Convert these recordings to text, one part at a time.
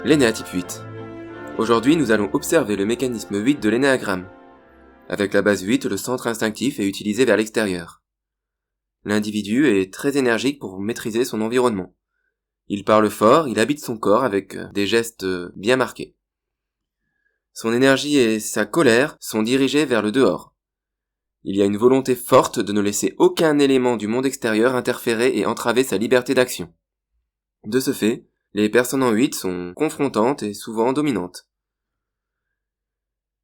L'énéatype 8. Aujourd'hui, nous allons observer le mécanisme 8 de l'énéagramme. Avec la base 8, le centre instinctif est utilisé vers l'extérieur. L'individu est très énergique pour maîtriser son environnement. Il parle fort, il habite son corps avec des gestes bien marqués. Son énergie et sa colère sont dirigés vers le dehors. Il y a une volonté forte de ne laisser aucun élément du monde extérieur interférer et entraver sa liberté d'action. De ce fait, les personnes en 8 sont confrontantes et souvent dominantes.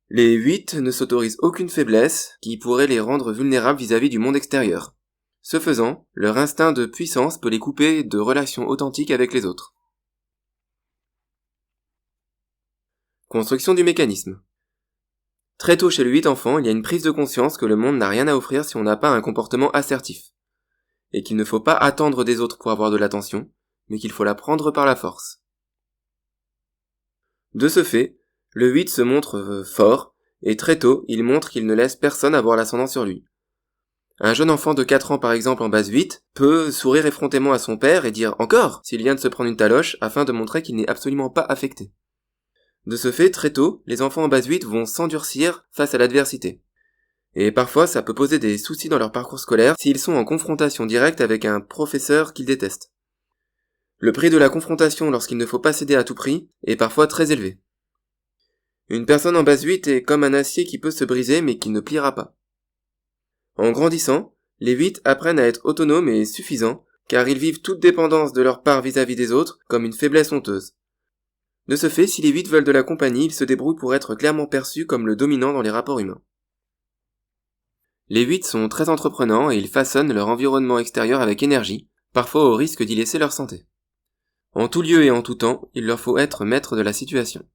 Les 8 ne s'autorisent aucune faiblesse qui pourrait les rendre vulnérables vis-à-vis du monde extérieur. Ce faisant, leur instinct de puissance peut les couper de relations authentiques avec les autres. Construction du mécanisme. Très tôt chez le 8 enfant, il y a une prise de conscience que le monde n'a rien à offrir si on n'a pas un comportement assertif, et qu'il ne faut pas attendre des autres pour avoir de l'attention, mais qu'il faut la prendre par la force. De ce fait, le 8 se montre fort, et très tôt, il montre qu'il ne laisse personne avoir l'ascendant sur lui. Un jeune enfant de 4 ans par exemple en base 8 peut sourire effrontément à son père et dire « encore » s'il vient de se prendre une taloche afin de montrer qu'il n'est absolument pas affecté. De ce fait, très tôt, les enfants en base 8 vont s'endurcir face à l'adversité. Et parfois, ça peut poser des soucis dans leur parcours scolaire s'ils sont en confrontation directe avec un professeur qu'ils détestent. Le prix de la confrontation lorsqu'il ne faut pas céder à tout prix est parfois très élevé. Une personne en base 8 est comme un acier qui peut se briser mais qui ne pliera pas. En grandissant, les 8 apprennent à être autonomes et suffisants car ils vivent toute dépendance de leur part vis-à-vis des autres comme une faiblesse honteuse. De ce fait, si les 8 veulent de la compagnie, ils se débrouillent pour être clairement perçus comme le dominant dans les rapports humains. Les 8 sont très entreprenants et ils façonnent leur environnement extérieur avec énergie, parfois au risque d'y laisser leur santé. En tout lieu et en tout temps, il leur faut être maître de la situation.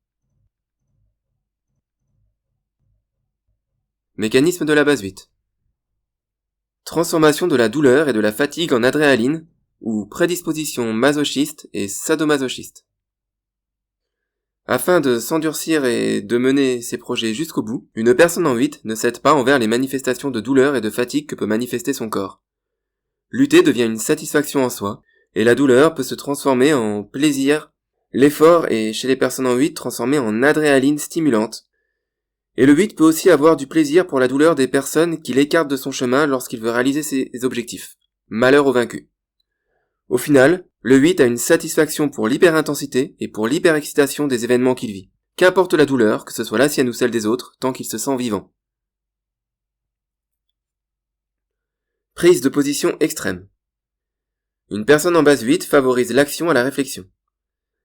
Mécanisme de la base 8. Transformation de la douleur et de la fatigue en adrénaline, ou prédisposition masochiste et sadomasochiste. Afin de s'endurcir et de mener ses projets jusqu'au bout, une personne en 8 ne cède pas envers les manifestations de douleur et de fatigue que peut manifester son corps. Lutter devient une satisfaction en soi, et la douleur peut se transformer en plaisir. L'effort est, chez les personnes en 8, transformé en adrénaline stimulante. Et le 8 peut aussi avoir du plaisir pour la douleur des personnes qui l'écartent de son chemin lorsqu'il veut réaliser ses objectifs. Malheur aux vaincus. Au final, le 8 a une satisfaction pour l'hyperintensité et pour l'hyperexcitation des événements qu'il vit. Qu'importe la douleur, que ce soit la sienne ou celle des autres, tant qu'il se sent vivant. Prise de position extrême. Une personne en base 8 favorise l'action à la réflexion.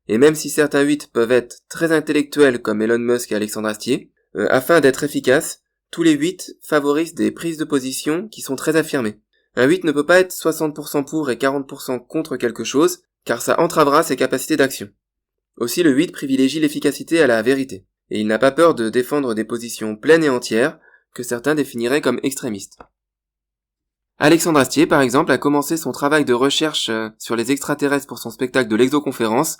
Et même si certains 8 peuvent être très intellectuels comme Elon Musk et Alexandre Astier, afin d'être efficaces, tous les 8 favorisent des prises de position qui sont très affirmées. Un 8 ne peut pas être 60% pour et 40% contre quelque chose, car ça entravera ses capacités d'action. Aussi le 8 privilégie l'efficacité à la vérité, et il n'a pas peur de défendre des positions pleines et entières, que certains définiraient comme extrémistes. Alexandre Astier, par exemple, a commencé son travail de recherche sur les extraterrestres pour son spectacle de l'exoconférence,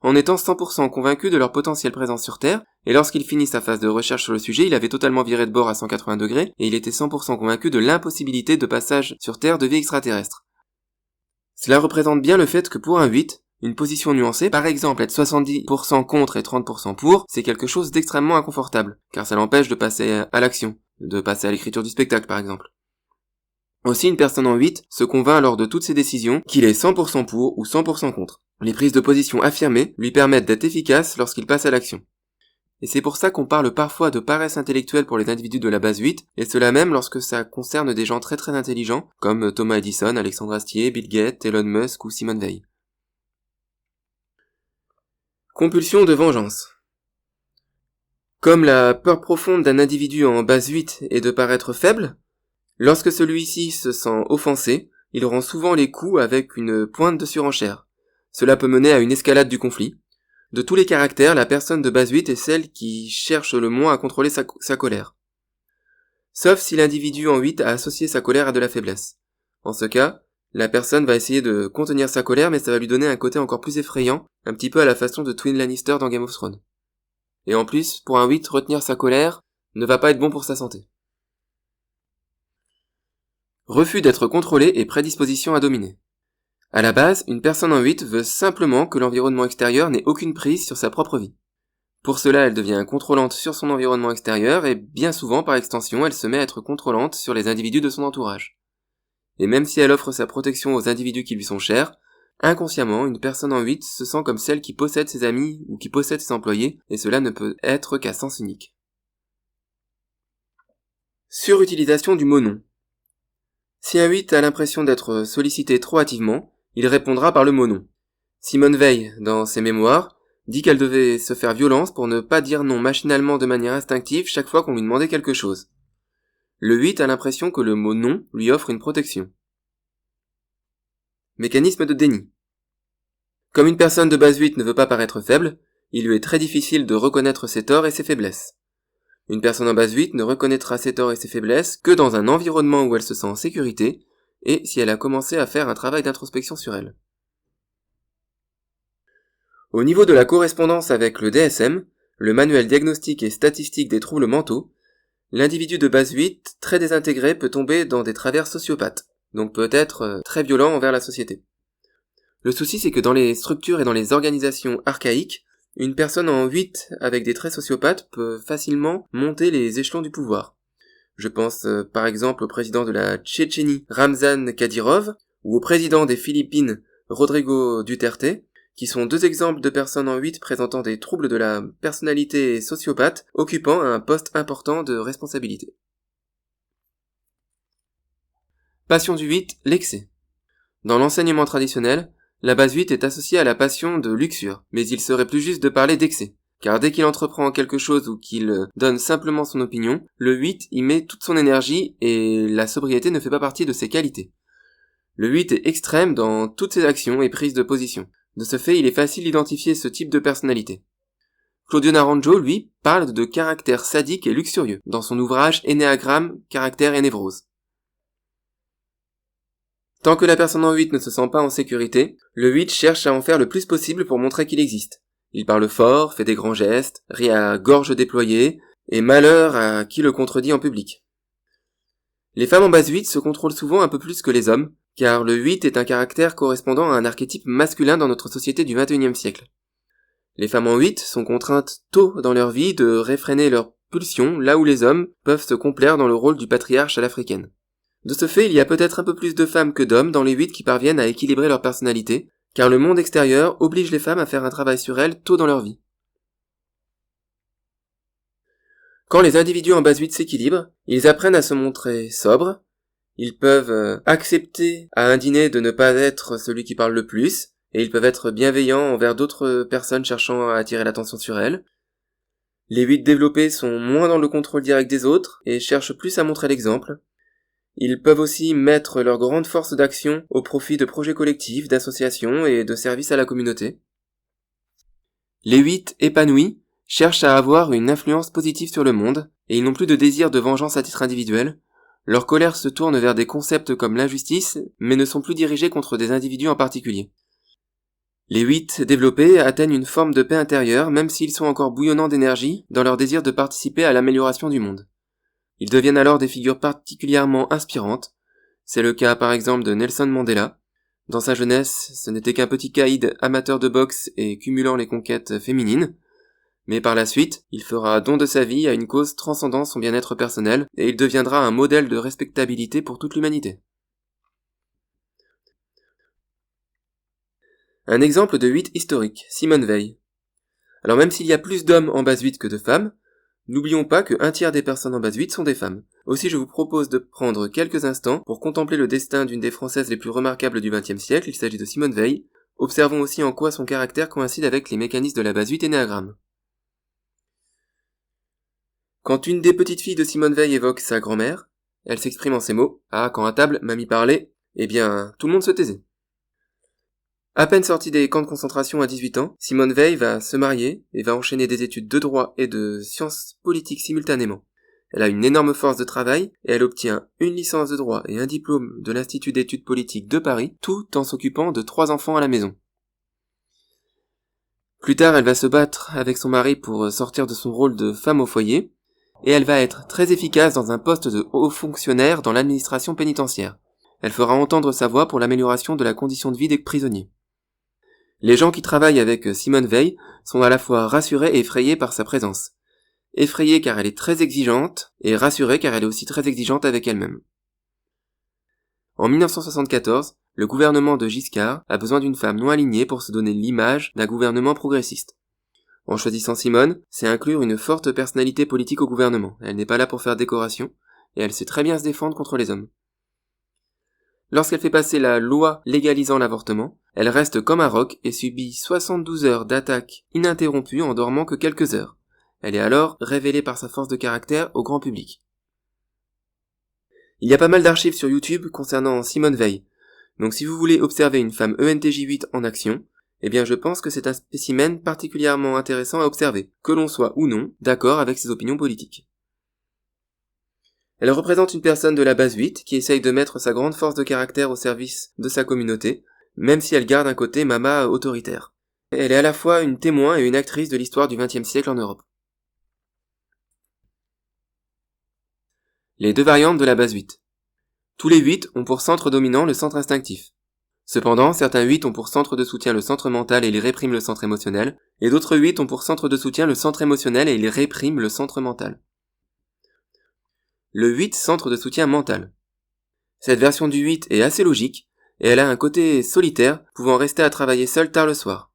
en étant 100% convaincu de leur potentielle présence sur Terre, et lorsqu'il finit sa phase de recherche sur le sujet, il avait totalement viré de bord à 180 degrés, et il était 100% convaincu de l'impossibilité de passage sur Terre de vie extraterrestre. Cela représente bien le fait que pour un 8, une position nuancée, par exemple être 70% contre et 30% pour, c'est quelque chose d'extrêmement inconfortable, car ça l'empêche de passer à l'action, de passer à l'écriture du spectacle par exemple. Aussi, une personne en 8 se convainc lors de toutes ses décisions qu'il est 100% pour ou 100% contre. Les prises de position affirmées lui permettent d'être efficace lorsqu'il passe à l'action. Et c'est pour ça qu'on parle parfois de paresse intellectuelle pour les individus de la base 8, et cela même lorsque ça concerne des gens très très intelligents, comme Thomas Edison, Alexandre Astier, Bill Gates, Elon Musk ou Simone Veil. Compulsion de vengeance. Comme la peur profonde d'un individu en base 8 est de paraître faible, lorsque celui-ci se sent offensé, il rend souvent les coups avec une pointe de surenchère. Cela peut mener à une escalade du conflit. De tous les caractères, la personne de base 8 est celle qui cherche le moins à contrôler sa colère. Sauf si l'individu en 8 a associé sa colère à de la faiblesse. En ce cas, la personne va essayer de contenir sa colère, mais ça va lui donner un côté encore plus effrayant, un petit peu à la façon de Twin Lannister dans Game of Thrones. Et en plus, pour un 8, retenir sa colère ne va pas être bon pour sa santé. Refus d'être contrôlé et prédisposition à dominer. À la base, une personne en 8 veut simplement que l'environnement extérieur n'ait aucune prise sur sa propre vie. Pour cela, elle devient contrôlante sur son environnement extérieur et bien souvent, par extension, elle se met à être contrôlante sur les individus de son entourage. Et même si elle offre sa protection aux individus qui lui sont chers, inconsciemment, une personne en 8 se sent comme celle qui possède ses amis ou qui possède ses employés, et cela ne peut être qu'à sens unique. Surutilisation du mot non. Si un 8 a l'impression d'être sollicité trop hâtivement, il répondra par le mot non. Simone Veil, dans ses mémoires, dit qu'elle devait se faire violence pour ne pas dire non machinalement de manière instinctive chaque fois qu'on lui demandait quelque chose. Le 8 a l'impression que le mot non lui offre une protection. Mécanisme de déni. Comme une personne de base 8 ne veut pas paraître faible, il lui est très difficile de reconnaître ses torts et ses faiblesses. Une personne en base 8 ne reconnaîtra ses torts et ses faiblesses que dans un environnement où elle se sent en sécurité et si elle a commencé à faire un travail d'introspection sur elle. Au niveau de la correspondance avec le DSM, le manuel diagnostique et statistique des troubles mentaux, l'individu de base 8, très désintégré, peut tomber dans des travers sociopathes, donc peut être très violent envers la société. Le souci, c'est que dans les structures et dans les organisations archaïques, une personne en 8 avec des traits sociopathes peut facilement monter les échelons du pouvoir. Je pense par exemple au président de la Tchétchénie, Ramzan Kadyrov, ou au président des Philippines, Rodrigo Duterte, qui sont deux exemples de personnes en 8 présentant des troubles de la personnalité sociopathe, occupant un poste important de responsabilité. Passion du 8, l'excès. Dans l'enseignement traditionnel, la base 8 est associée à la passion de luxure, mais il serait plus juste de parler d'excès, car dès qu'il entreprend quelque chose ou qu'il donne simplement son opinion, le 8 y met toute son énergie et la sobriété ne fait pas partie de ses qualités. Le 8 est extrême dans toutes ses actions et prises de position. De ce fait, il est facile d'identifier ce type de personnalité. Claudio Naranjo, lui, parle de caractère sadique et luxurieux, dans son ouvrage Énéagramme, caractère et névrose. Tant que la personne en 8 ne se sent pas en sécurité, le 8 cherche à en faire le plus possible pour montrer qu'il existe. Il parle fort, fait des grands gestes, rit à gorge déployée, et malheur à qui le contredit en public. Les femmes en base 8 se contrôlent souvent un peu plus que les hommes, car le 8 est un caractère correspondant à un archétype masculin dans notre société du XXIe siècle. Les femmes en 8 sont contraintes tôt dans leur vie de réfréner leurs pulsions, là où les hommes peuvent se complaire dans le rôle du patriarche à l'africaine. De ce fait, il y a peut-être un peu plus de femmes que d'hommes dans les 8 qui parviennent à équilibrer leur personnalité, car le monde extérieur oblige les femmes à faire un travail sur elles tôt dans leur vie. Quand les individus en base 8 s'équilibrent, ils apprennent à se montrer sobres, ils peuvent accepter à un dîner de ne pas être celui qui parle le plus, et ils peuvent être bienveillants envers d'autres personnes cherchant à attirer l'attention sur elles. Les 8 développés sont moins dans le contrôle direct des autres, et cherchent plus à montrer l'exemple. Ils peuvent aussi mettre leur grande force d'action au profit de projets collectifs, d'associations et de services à la communauté. Les 8 épanouis cherchent à avoir une influence positive sur le monde, et ils n'ont plus de désir de vengeance à titre individuel. Leur colère se tourne vers des concepts comme l'injustice, mais ne sont plus dirigés contre des individus en particulier. Les 8 développés atteignent une forme de paix intérieure, même s'ils sont encore bouillonnants d'énergie dans leur désir de participer à l'amélioration du monde. Ils deviennent alors des figures particulièrement inspirantes. C'est le cas par exemple de Nelson Mandela. Dans sa jeunesse, ce n'était qu'un petit caïd amateur de boxe et cumulant les conquêtes féminines. Mais par la suite, il fera don de sa vie à une cause transcendant son bien-être personnel et il deviendra un modèle de respectabilité pour toute l'humanité. Un exemple de 8 historique, Simone Veil. Alors même s'il y a plus d'hommes en base 8 que de femmes, n'oublions pas que 1/3 des personnes en base 8 sont des femmes. Aussi je vous propose de prendre quelques instants pour contempler le destin d'une des Françaises les plus remarquables du XXe siècle, il s'agit de Simone Veil. Observons aussi en quoi son caractère coïncide avec les mécanismes de la base 8 Énéagramme. Quand une des petites filles de Simone Veil évoque sa grand-mère, elle s'exprime en ces mots « Ah, quand à table, mamie parlait, eh bien, tout le monde se taisait ». À peine sortie des camps de concentration à 18 ans, Simone Veil va se marier et va enchaîner des études de droit et de sciences politiques simultanément. Elle a une énorme force de travail et elle obtient une licence de droit et un diplôme de l'Institut d'études politiques de Paris, tout en s'occupant de 3 enfants à la maison. Plus tard, elle va se battre avec son mari pour sortir de son rôle de femme au foyer, et elle va être très efficace dans un poste de haut fonctionnaire dans l'administration pénitentiaire. Elle fera entendre sa voix pour l'amélioration de la condition de vie des prisonniers. Les gens qui travaillent avec Simone Veil sont à la fois rassurés et effrayés par sa présence. Effrayés car elle est très exigeante, et rassurés car elle est aussi très exigeante avec elle-même. En 1974, le gouvernement de Giscard a besoin d'une femme non alignée pour se donner l'image d'un gouvernement progressiste. En choisissant Simone, c'est inclure une forte personnalité politique au gouvernement. Elle n'est pas là pour faire décoration, et elle sait très bien se défendre contre les hommes. Lorsqu'elle fait passer la loi légalisant l'avortement, elle reste comme un roc et subit 72 heures d'attaque ininterrompues en dormant que quelques heures. Elle est alors révélée par sa force de caractère au grand public. Il y a pas mal d'archives sur YouTube concernant Simone Veil, donc si vous voulez observer une femme ENTJ8 en action, eh bien je pense que c'est un spécimen particulièrement intéressant à observer, que l'on soit ou non d'accord avec ses opinions politiques. Elle représente une personne de la base 8 qui essaye de mettre sa grande force de caractère au service de sa communauté, même si elle garde un côté mama autoritaire. Elle est à la fois une témoin et une actrice de l'histoire du XXe siècle en Europe. Les deux variantes de la base 8. Tous les 8 ont pour centre dominant le centre instinctif. Cependant, certains 8 ont pour centre de soutien le centre mental et ils répriment le centre émotionnel, et d'autres 8 ont pour centre de soutien le centre émotionnel et ils répriment le centre mental. Le 8 centre de soutien mental. Cette version du 8 est assez logique, et elle a un côté solitaire, pouvant rester à travailler seul tard le soir.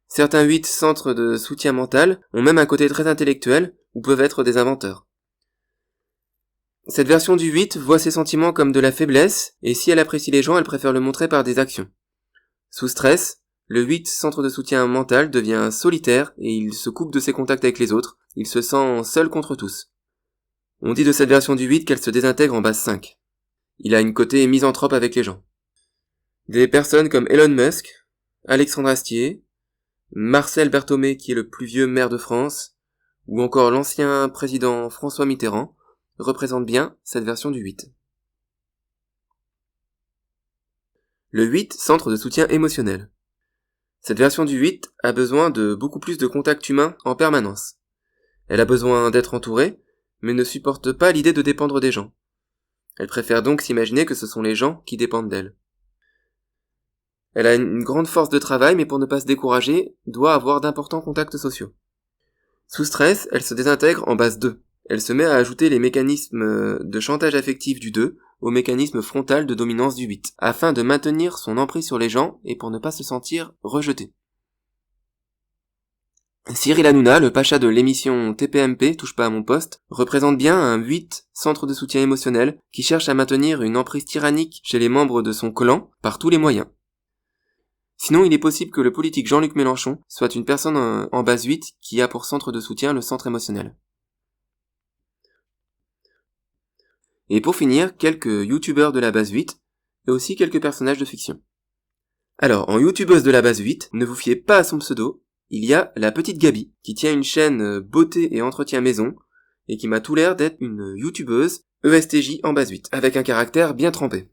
Certains 8 centres de soutien mental ont même un côté très intellectuel, ou peuvent être des inventeurs. Cette version du 8 voit ses sentiments comme de la faiblesse, et si elle apprécie les gens, elle préfère le montrer par des actions. Sous stress, le 8 centre de soutien mental devient solitaire, et il se coupe de ses contacts avec les autres, il se sent seul contre tous. On dit de cette version du 8 qu'elle se désintègre en base 5. Il a une côté misanthrope avec les gens. Des personnes comme Elon Musk, Alexandre Astier, Marcel Berthomé qui est le plus vieux maire de France, ou encore l'ancien président François Mitterrand, représentent bien cette version du 8. Le 8, centre de soutien émotionnel. Cette version du 8 a besoin de beaucoup plus de contact humain en permanence. Elle a besoin d'être entourée, mais ne supporte pas l'idée de dépendre des gens. Elle préfère donc s'imaginer que ce sont les gens qui dépendent d'elle. Elle a une grande force de travail, mais pour ne pas se décourager, doit avoir d'importants contacts sociaux. Sous stress, elle se désintègre en base 2. Elle se met à ajouter les mécanismes de chantage affectif du 2 au mécanisme frontal de dominance du 8, afin de maintenir son emprise sur les gens et pour ne pas se sentir rejeté. Cyril Hanouna, le pacha de l'émission TPMP, Touche pas à mon poste, représente bien un 8 centre de soutien émotionnel qui cherche à maintenir une emprise tyrannique chez les membres de son clan par tous les moyens. Sinon, il est possible que le politique Jean-Luc Mélenchon soit une personne en base 8 qui a pour centre de soutien le centre émotionnel. Et pour finir, quelques youtubeurs de la base 8 et aussi quelques personnages de fiction. Alors, en youtubeuse de la base 8, ne vous fiez pas à son pseudo, il y a la petite Gabi, qui tient une chaîne beauté et entretien maison, et qui m'a tout l'air d'être une youtubeuse ESTJ en base 8, avec un caractère bien trempé.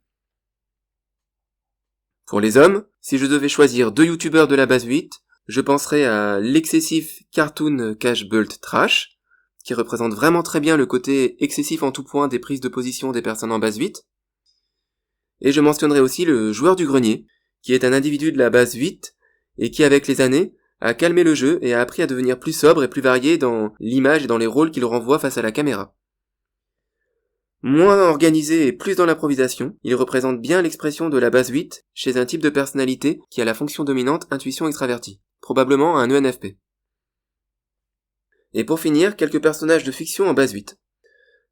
Pour les hommes, si je devais choisir 2 youtubeurs de la base 8, je penserais à l'excessif Cartoon Cash Bult Trash, qui représente vraiment très bien le côté excessif en tout point des prises de position des personnes en base 8, et je mentionnerai aussi le joueur du grenier, qui est un individu de la base 8, et qui avec les années, a calmé le jeu et a appris à devenir plus sobre et plus varié dans l'image et dans les rôles qu'il renvoie face à la caméra. Moins organisé et plus dans l'improvisation, il représente bien l'expression de la base 8 chez un type de personnalité qui a la fonction dominante intuition extravertie, probablement un ENFP. Et pour finir, quelques personnages de fiction en base 8.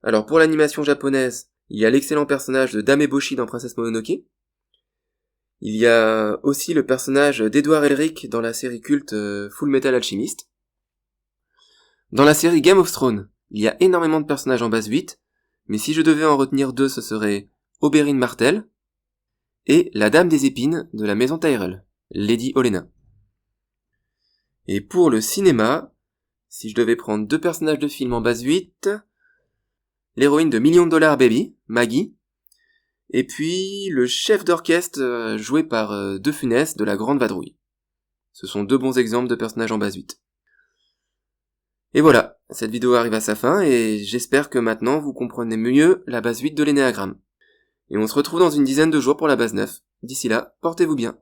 Alors pour l'animation japonaise, il y a l'excellent personnage de Dame Eboshi dans Princesse Mononoke. Il y a aussi le personnage d'Edward Elric dans la série culte Full Metal Alchemist. Dans la série Game of Thrones, il y a énormément de personnages en base 8, mais si je devais en retenir 2, ce serait Oberyn Martell et la Dame des Épines de la Maison Tyrell, Lady Olenna. Et pour le cinéma, si je devais prendre 2 personnages de film en base 8, l'héroïne de Million de Dollars Baby, Maggie, et puis le chef d'orchestre joué par De Funès de La Grande Vadrouille. Ce sont 2 bons exemples de personnages en base 8. Et voilà, cette vidéo arrive à sa fin et j'espère que maintenant vous comprenez mieux la base 8 de l'énéagramme. Et on se retrouve dans une dizaine de jours pour la base 9. D'ici là, portez-vous bien.